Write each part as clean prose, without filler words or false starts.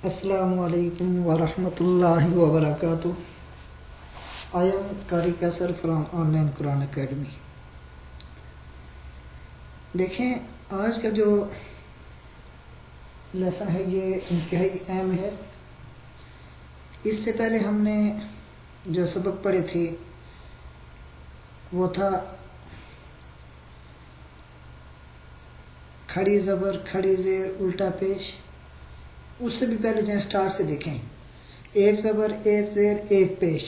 السلام علیکم ورحمۃ اللہ وبرکاتہ. آئی ایم قاری کیسر from on line Quran academy. دیکھیں، آج کا جو لیسن ہے یہ انتہائی اہم ہے. اس سے پہلے ہم نے جو سبق پڑھے تھے وہ تھا کھڑی زبر، کھڑی زیر، الٹا پیش. اس سے بھی پہلے جائیں سٹارٹ سے دیکھیں. ایک زبر، ایک زیر، ایک پیش.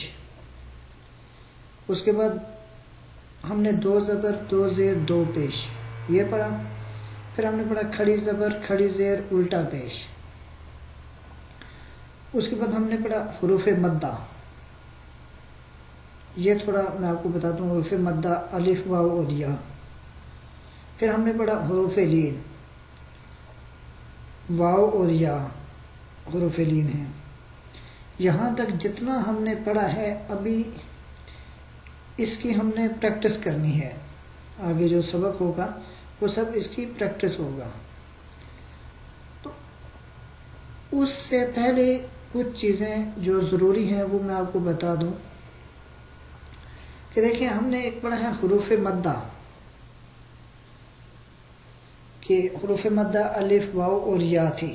اس کے بعد ہم نے دو زبر، دو زیر، دو پیش یہ پڑھا. پھر ہم نے پڑھا کھڑی زبر، کھڑی زیر، الٹا پیش. اس کے بعد ہم نے پڑھا حروف مدہ. یہ تھوڑا میں آپ کو بتاتا ہوں. حروف مدہ الف، واو اور یا. پھر ہم نے پڑھا حروف لین. واو اور یا حروف لین ہیں. یہاں تک جتنا ہم نے پڑھا ہے ابھی اس کی ہم نے پریکٹس کرنی ہے. آگے جو سبق ہوگا وہ سب اس کی پریکٹس ہوگا. تو اس سے پہلے کچھ چیزیں جو ضروری ہیں وہ میں آپ کو بتا دوں کہ دیکھیں، ہم نے ایک پڑھا ہے حروف مدہ کہ حروف مدہ الف، واو اور یا تھی.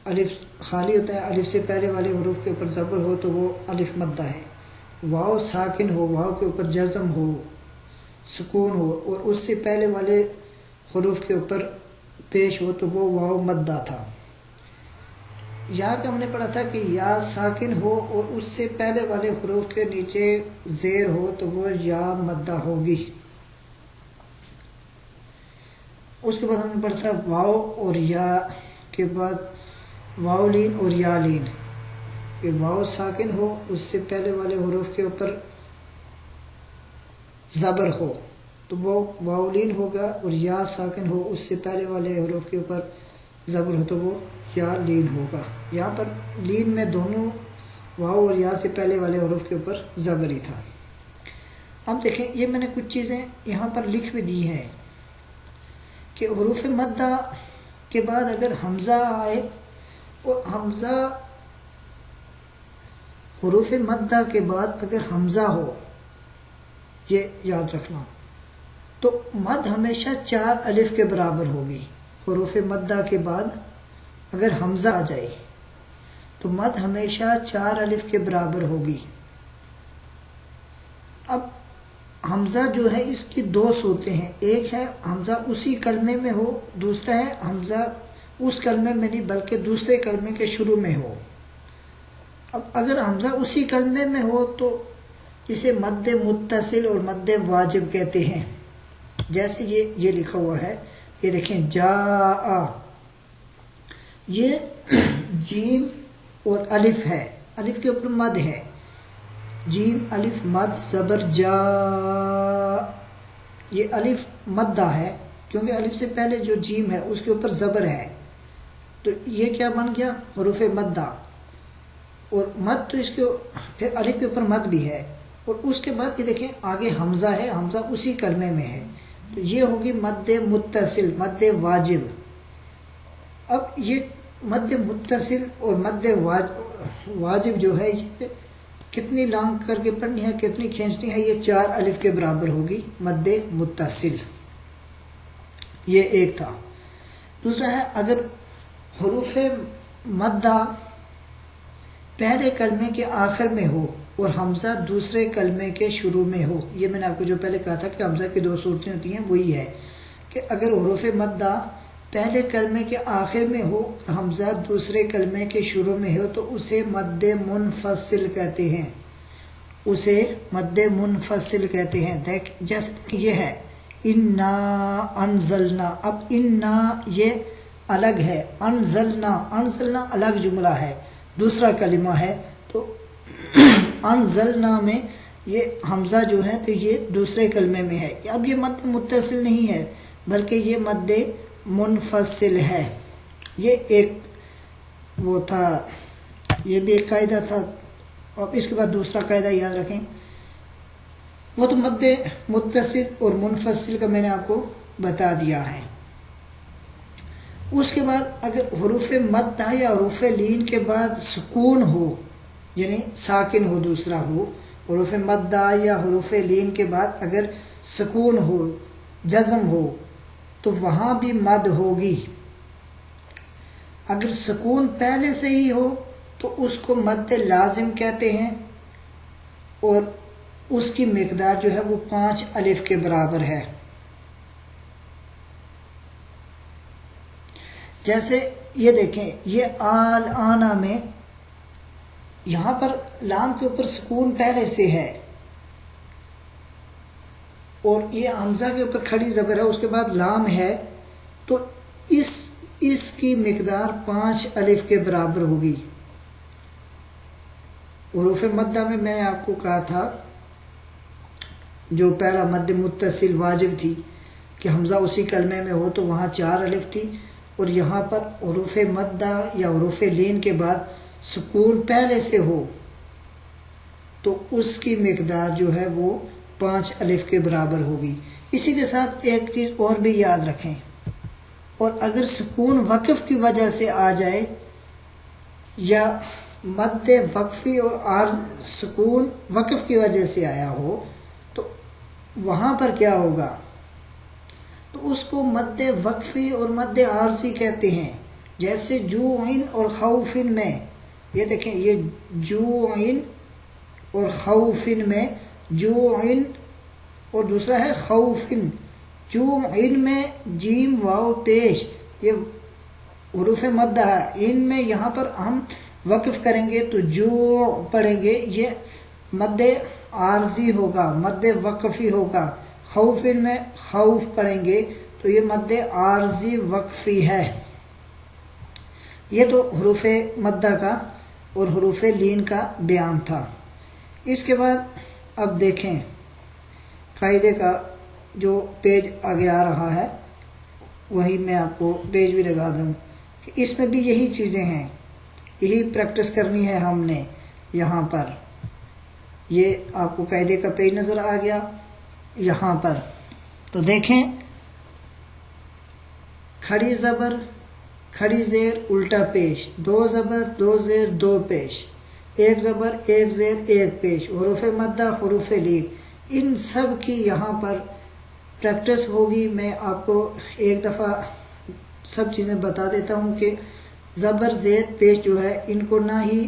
الف خالی ہوتا ہے، الف سے پہلے والے حروف کے اوپر زبر ہو تو وہ الف مدہ ہے. واو ساکن ہو، واو کے اوپر جزم ہو، سکون ہو، اور اس سے پہلے والے حروف کے اوپر پیش ہو تو وہ واو مدہ تھا. یا کہ ہم نے پڑھا تھا کہ یا ساکن ہو اور اس سے پہلے والے حروف کے نیچے زیر ہو تو وہ یا مدہ ہوگی. اس کے بعد ہم نے پڑھا تھا واو اور یا کے بعد واو لین اور یا لین کہ واو ساکن ہو، اس سے پہلے والے حروف کے اوپر زبر ہو تو وہ واو لین ہوگا، اور یا ساکن ہو، اس سے پہلے والے حروف کے اوپر زبر ہو تو وہ یا لین ہوگا. یہاں پر لین میں دونوں واو اور یا سے پہلے والے حروف کے اوپر زبر ہی تھا. اب دیکھیں، یہ میں نے کچھ چیزیں یہاں پر لکھ بھی دی ہیں کہ حروف مدہ کے بعد اگر حمزہ آئے، اور حروف مدہ کے بعد اگر حمزہ ہو، یہ یاد رکھنا، تو مد ہمیشہ 4 الف کے برابر ہوگی. حروف مدہ کے بعد اگر حمزہ آ جائے تو مد ہمیشہ 4 الف کے برابر ہوگی. اب حمزہ جو ہے اس کی 2 صورتیں ہیں. ایک ہے حمزہ اسی کلمے میں ہو، دوسرا ہے حمزہ اس کلمے میں نہیں بلکہ دوسرے کلمے کے شروع میں ہو. اب اگر حمزہ اسی کلمے میں ہو تو اسے مد متصل اور مد واجب کہتے ہیں. جیسے یہ لکھا ہوا ہے، یہ دیکھیں جاء، یہ جیم اور الف ہے، الف کے اوپر مد ہے. جیم الف مد زبر جا، یہ الف مدہ ہے کیونکہ الف سے پہلے جو جیم ہے اس کے اوپر زبر ہے، تو یہ کیا بن گیا؟ حروف مدہ. اور مد تو اس کے پھر الف کے اوپر مد بھی ہے، اور اس کے بعد یہ دیکھیں آگے حمزہ ہے، حمزہ اسی کلمے میں ہے تو یہ ہوگی مد متصل، مد واجب. اب یہ مد متصل اور مد واجب جو ہے یہ کتنی لانگ کر کے پڑھنی ہے، کتنی کھینچنی ہے؟ یہ 4 الف کے برابر ہوگی مد متصل. یہ ایک تھا. دوسرا ہے اگر حروف مدہ پہلے کلمے کے آخر میں ہو اور حمزہ دوسرے کلمے کے شروع میں ہو. یہ میں نے آپ کو جو پہلے کہا تھا کہ حمزہ کی 2 صورتیں ہوتی ہیں، وہی ہے کہ اگر حروف مدہ پہلے کلمے کے آخر میں ہو اور حمزہ دوسرے کلمے کے شروع میں ہو تو اسے مد منفصل کہتے ہیں. اسے مد منفصل کہتے ہیں. جیسے کہ یہ ہے انا انزلنا. اب انا یہ الگ ہے، انزلنا الگ جملہ ہے، دوسرا کلمہ ہے. تو انزلنا میں یہ حمزہ جو ہے تو یہ دوسرے کلمے میں ہے. اب یہ مد متصل نہیں ہے بلکہ یہ مد منفصل ہے. یہ ایک وہ تھا، یہ بھی ایک قاعدہ تھا. اور اس کے بعد دوسرا قاعدہ یاد رکھیں، وہ تو مد متصل اور منفصل کا میں نے آپ کو بتا دیا ہے. اس کے بعد اگر حروف مدہ یا حروف لین کے بعد سکون ہو، یعنی ساکن ہو، دوسرا ہو، حروف مدہ یا حروف لین کے بعد اگر سکون ہو، جزم ہو، تو وہاں بھی مد ہوگی۔ اگر سکون پہلے سے ہی ہو تو اس کو مد لازم کہتے ہیں، اور اس کی مقدار جو ہے وہ 5 الف کے برابر ہے۔ جیسے یہ دیکھیں، یہ آل آنا میں یہاں پر لام کے اوپر سکون پہلے سے ہے، اور یہ حمزہ کے اوپر کھڑی زبر ہے، اس کے بعد لام ہے، تو اس کی مقدار 5 الف کے برابر ہوگی۔ حروف مدہ میں نے آپ کو کہا تھا جو پہلا مد متصل واجب تھی کہ حمزہ اسی کلمے میں ہو تو وہاں 4 الف تھی، اور یہاں پر حروف مدہ یا حروف لین کے بعد سکون پہلے سے ہو تو اس کی مقدار جو ہے وہ 5 الف کے برابر ہوگی۔ اسی کے ساتھ ایک چیز اور بھی یاد رکھیں، اور اگر سکون وقف کی وجہ سے آ جائے یا مد وقفی اور سکون وقف کی وجہ سے آیا ہو تو وہاں پر کیا ہوگا؟ تو اس کو مد وقفی اور مد عارضی کہتے ہیں۔ جیسے جوعن اور خوفن میں، یہ دیکھیں، یہ جوعن اور خوفن میں، جوعن اور دوسرا ہے خوفن۔ جوعن میں جیم واو پیش، یہ حروف مدہ ہے، ان میں یہاں پر ہم وقف کریں گے تو جو پڑھیں گے، یہ مد عارضی ہوگا، مد وقفی ہوگا۔ خوفن میں خوف پڑھیں گے تو یہ مد عارضی وقفی ہے۔ یہ تو حروف مدہ کا اور حروف لین کا بیان تھا۔ اس کے بعد اب دیکھیں قاعدے کا جو پیج آگے آ رہا ہے، وہی میں آپ کو پیج بھی لگا دوں کہ اس میں بھی یہی چیزیں ہیں، یہی پریکٹس کرنی ہے ہم نے۔ یہاں پر یہ آپ کو قاعدے کا پیج نظر آ گیا یہاں پر، تو دیکھیں، کھڑی زبر، کھڑی زیر، الٹا پیش، 2 زبر، 2 زیر، 2 پیش، 1 زبر، 1 زیر، 1 پیش، حروف مدہ، حروف لین، ان سب کی یہاں پر پریکٹس ہوگی۔ میں آپ کو ایک دفعہ سب چیزیں بتا دیتا ہوں کہ زبر، زید، پیش جو ہے ان کو نہ ہی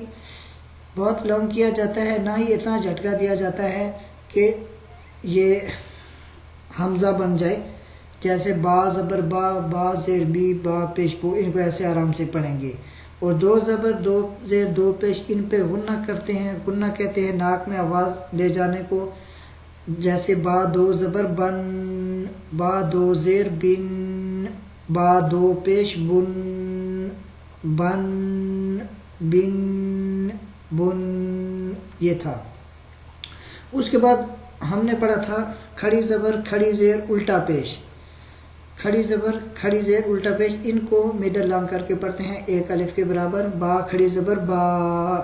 بہت لانگ کیا جاتا ہے، نہ ہی اتنا جھٹکا دیا جاتا ہے کہ یہ حمزہ بن جائے۔ جیسے با زبر با، با زیر بی، با پیش بو، ان کو ایسے آرام سے پڑھیں گے۔ اور 2 زبر، 2 زیر، 2 پیش، ان پہ غنہ کرتے ہیں، غنہ کہتے ہیں ناک میں آواز لے جانے کو۔ جیسے با 2 زبر بن، با 2 زیر بن، با 2 پیش بن، بن، بن، بن، یہ تھا۔ اس کے بعد ہم نے پڑھا تھا کھڑی زبر، کھڑی زیر، الٹا پیش، کھڑی زبر، کھڑی زیر، الٹا پیش، ان کو میڈل لانگ کر کے پڑھتے ہیں 1 الف کے برابر۔ با کھڑی زبر با،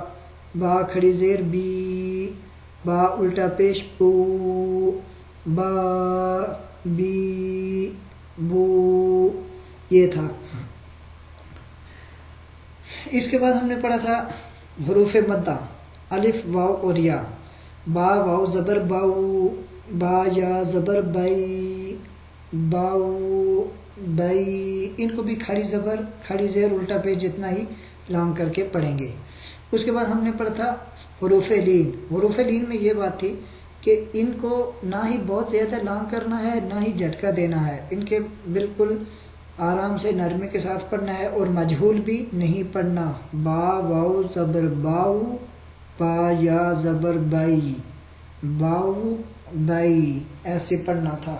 با کھڑی زیر بی، با الٹا پیش بو، با، بی، بو، یہ تھا۔ اس کے بعد ہم نے پڑھا تھا حروف مدہ، الف، واو اور یا۔ با واو زبر باؤ، با یا زبر بائی، باؤ، بائی، ان کو بھی کھڑی زبر، کھڑی زیر، الٹا پیش جتنا ہی لانگ کر کے پڑھیں گے۔ اس کے بعد ہم نے پڑھا تھا حروف لین۔ حروف لین میں یہ بات تھی کہ ان کو نہ ہی بہت زیادہ لانگ کرنا ہے، نہ ہی جھٹکا دینا ہے، ان کے بالکل آرام سے نرمی کے ساتھ پڑھنا ہے، اور مجہول بھی نہیں پڑھنا۔ با واو زبر باؤ، با یا زبر بائی، باؤ، بائی، ایسے پڑھنا تھا۔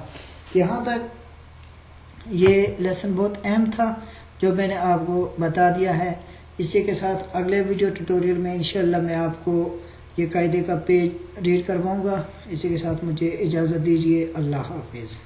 یہاں تک یہ لیسن بہت اہم تھا جو میں نے آپ کو بتا دیا ہے۔ اسی کے ساتھ اگلے ویڈیو ٹیوٹوریل میں انشاءاللہ میں آپ کو یہ قاعدے کا پیج ریڈ کرواؤں گا۔ اسی کے ساتھ مجھے اجازت دیجیے، اللہ حافظ۔